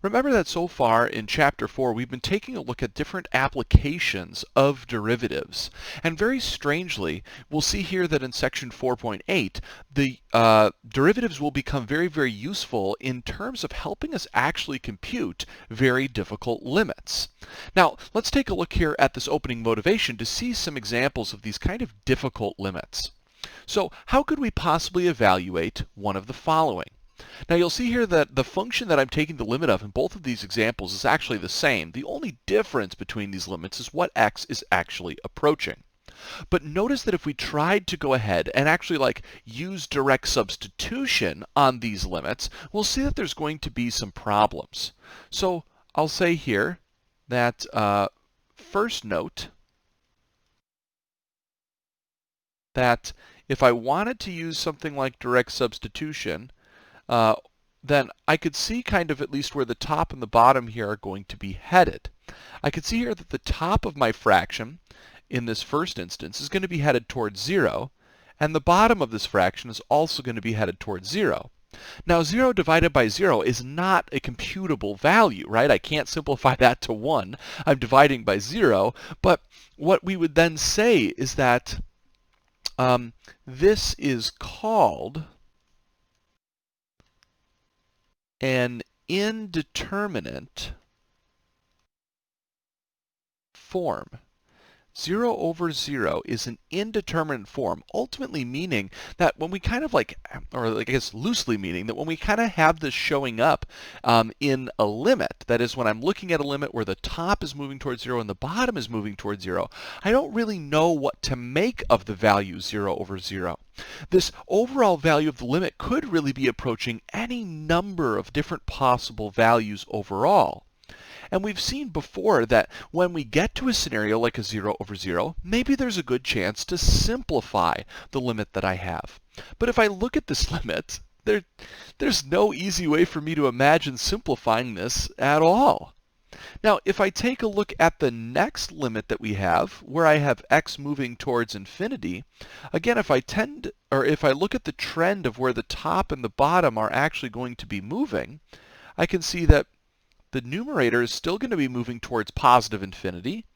Remember that so far in Chapter 4 we've been taking a look at different applications of derivatives. And very strangely, we'll see here that in section 4.8, the derivatives will become very, very useful in terms of helping us actually compute very difficult limits. Now, let's take a look here at this opening motivation to see some examples of these kind of difficult limits. So, how could we possibly evaluate one of the following? Now you'll see here that the function that I'm taking the limit of in both of these examples is actually the same. The only difference between these limits is what x is actually approaching. But notice that if we tried to go ahead and actually use direct substitution on these limits, we'll see that there's going to be some problems. So I'll say here that first note that if I wanted to use something like direct substitution, then I could see kind of at least where the top and the bottom here are going to be headed. I could see here that the top of my fraction in this first instance is going to be headed towards 0, and the bottom of this fraction is also going to be headed towards 0. Now 0 divided by 0 is not a computable value, right? I can't simplify that to 1. I'm dividing by 0, but what we would then say is that this is called an indeterminate form. 0 over 0 is an indeterminate form, ultimately meaning that when we kind of or I guess loosely meaning that when we kind of have this showing up in a limit, that is when I'm looking at a limit where the top is moving towards 0 and the bottom is moving towards 0, I don't really know what to make of the value 0 over 0. This overall value of the limit could really be approaching any number of different possible values overall. And we've seen before that when we get to a scenario like a 0 over 0, maybe there's a good chance to simplify the limit that I have. But if I look at this limit, there's no easy way for me to imagine simplifying this at all. Now, if I take a look at the next limit that we have, where I have x moving towards infinity, again, if I look at the trend of where the top and the bottom are actually going to be moving, I can see that the numerator is still going to be moving towards positive infinity,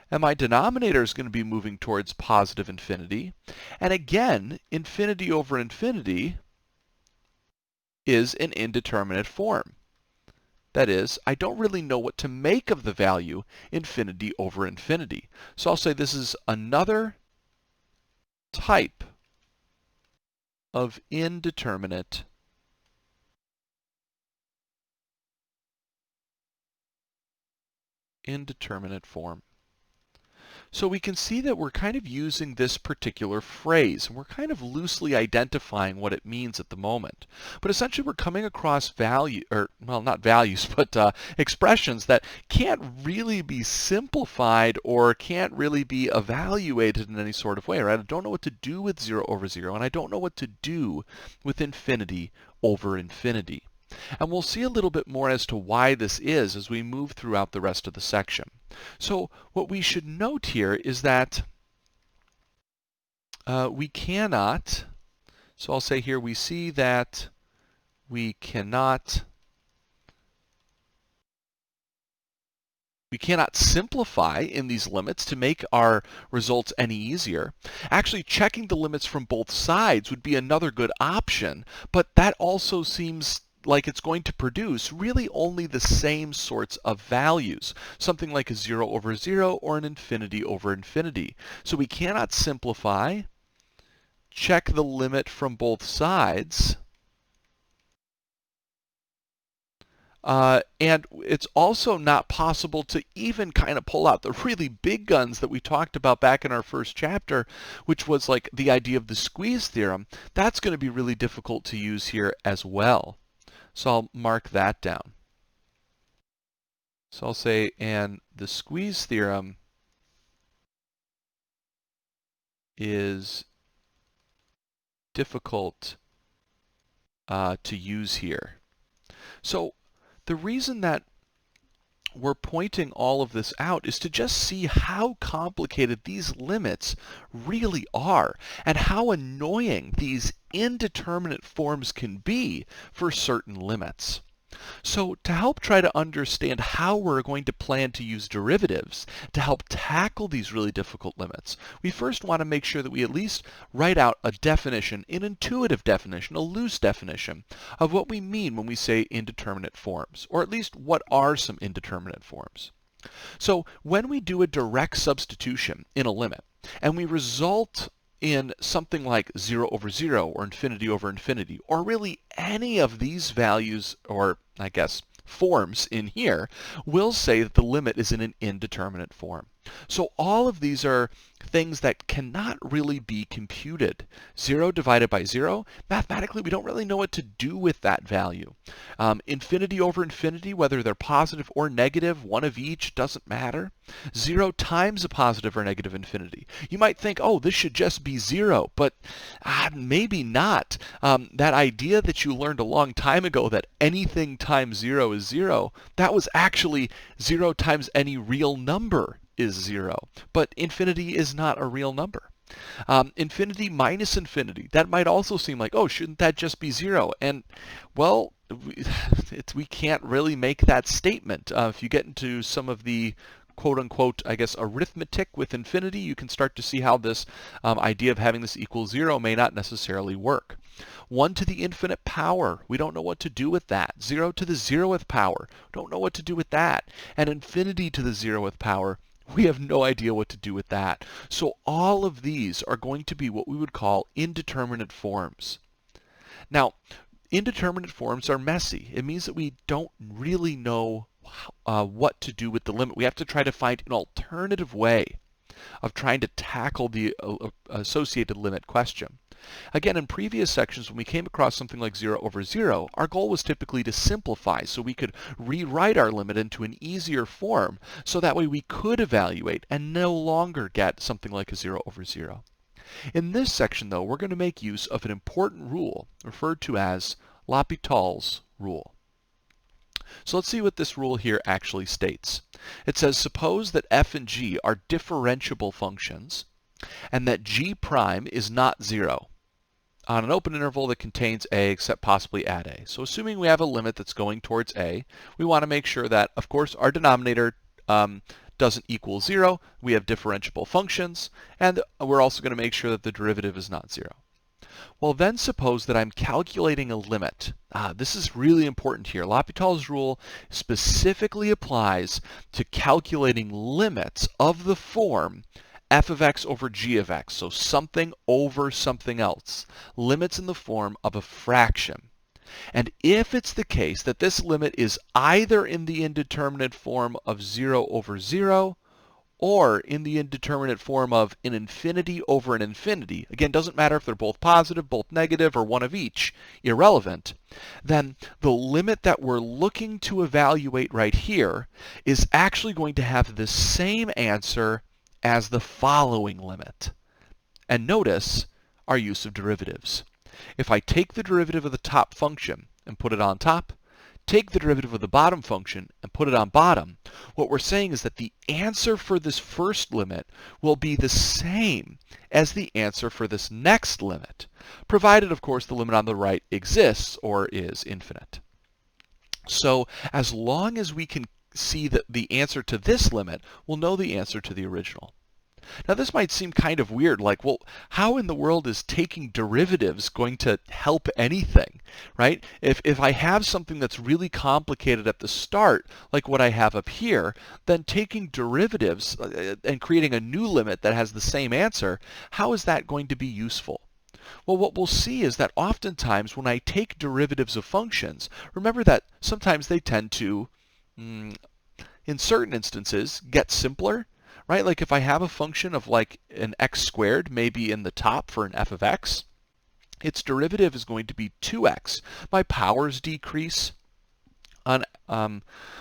and my denominator is going to be moving towards positive infinity. And again, infinity over infinity is an indeterminate form. That is, I don't really know what to make of the value infinity over infinity. So I'll say this is another type of indeterminate form. So we can see that we're kind of using this particular phrase, and we're kind of loosely identifying what it means at the moment. But essentially we're coming across not values, but expressions that can't really be simplified or can't really be evaluated in any sort of way, right? I don't know what to do with 0 over 0, and I don't know what to do with infinity over infinity. And we'll see a little bit more as to why this is as we move throughout the rest of the section. So what we should note here is that we cannot, so I'll say here we see that we cannot simplify in these limits to make our results any easier. Actually, checking the limits from both sides would be another good option, but that also seems like it's going to produce really only the same sorts of values, something like a 0 over 0 or an infinity over infinity. So we cannot simplify, check the limit from both sides, and it's also not possible to even kind of pull out the really big guns that we talked about back in our first chapter, which was like the idea of the squeeze theorem. That's going to be really difficult to use here as well. So I'll mark that down. So I'll say, and the squeeze theorem is difficult to use here. So the reason that we're pointing all of this out is to just see how complicated these limits really are and how annoying these indeterminate forms can be for certain limits. So to help try to understand how we're going to plan to use derivatives to help tackle these really difficult limits, we first want to make sure that we at least write out a definition, an intuitive definition, a loose definition of what we mean when we say indeterminate forms, or at least what are some indeterminate forms. So when we do a direct substitution in a limit, and we result in something like 0 over 0 or infinity over infinity, or really any of these values, or I guess forms in here, we'll say that the limit is in an indeterminate form. So all of these are things that cannot really be computed. 0 divided by 0, mathematically we don't really know what to do with that value. Infinity over infinity, whether they're positive or negative, one of each, doesn't matter. 0 times a positive or negative infinity. You might think, oh, this should just be 0, but maybe not. That idea that you learned a long time ago that anything times 0 is 0, that was actually 0 times any real number is 0. But infinity is not a real number. Infinity minus infinity, that might also seem like, oh, shouldn't that just be 0? And, well, we can't really make that statement. If you get into some of the quote-unquote, I guess, arithmetic with infinity, you can start to see how this idea of having this equal 0 may not necessarily work. 1 to the infinite power, we don't know what to do with that. 0 to the 0th power, don't know what to do with that. And infinity to the 0th power, we have no idea what to do with that. So all of these are going to be what we would call indeterminate forms. Now, indeterminate forms are messy. It means that we don't really know what to do with the limit. We have to try to find an alternative way of trying to tackle the associated limit question. Again, in previous sections, when we came across something like 0 over 0, our goal was typically to simplify so we could rewrite our limit into an easier form so that way we could evaluate and no longer get something like a 0 over 0. In this section, though, we're going to make use of an important rule referred to as L'Hopital's rule. So let's see what this rule here actually states. It says, suppose that f and g are differentiable functions and that g prime is not 0 on an open interval that contains a except possibly at a. So assuming we have a limit that's going towards a, we want to make sure that, of course, our denominator doesn't equal 0. We have differentiable functions, and we're also going to make sure that the derivative is not 0. Well, then suppose that I'm calculating a limit. This is really important here. L'Hopital's rule specifically applies to calculating limits of the form f of x over g of x, so something over something else. Limits in the form of a fraction. And if it's the case that this limit is either in the indeterminate form of 0 over 0 or in the indeterminate form of an infinity over an infinity, again, doesn't matter if they're both positive, both negative, or one of each, irrelevant, then the limit that we're looking to evaluate right here is actually going to have the same answer as the following limit. And notice our use of derivatives. If I take the derivative of the top function and put it on top, take the derivative of the bottom function and put it on bottom, what we're saying is that the answer for this first limit will be the same as the answer for this next limit, provided, of course, the limit on the right exists or is infinite. So as long as we can see the answer to this limit, we'll know the answer to the original. Now this might seem kind of weird, like, well, how in the world is taking derivatives going to help anything, right? If I have something that's really complicated at the start, like what I have up here, then taking derivatives and creating a new limit that has the same answer, how is that going to be useful? Well, what we'll see is that oftentimes when I take derivatives of functions, remember that sometimes they tend to, in certain instances, get simpler. Right? Like if I have a function of like an x squared, maybe in the top for an f of x, its derivative is going to be 2x. My powers decrease. On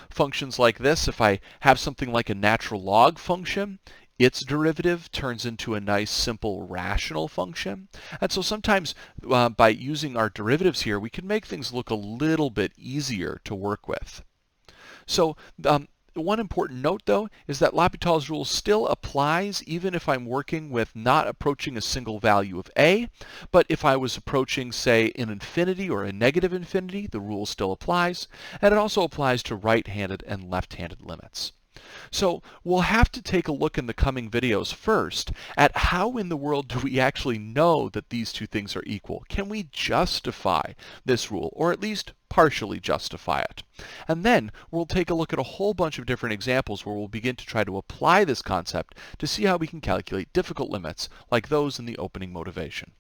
functions like this, if I have something like a natural log function, its derivative turns into a nice simple rational function. And so sometimes by using our derivatives here, we can make things look a little bit easier to work with. So One important note, though, is that L'Hopital's rule still applies even if I'm working with not approaching a single value of a, but if I was approaching, say, an infinity or a negative infinity, the rule still applies, and it also applies to right-handed and left-handed limits. So we'll have to take a look in the coming videos first at how in the world do we actually know that these two things are equal? Can we justify this rule, or at least partially justify it? And then we'll take a look at a whole bunch of different examples where we'll begin to try to apply this concept to see how we can calculate difficult limits like those in the opening motivation.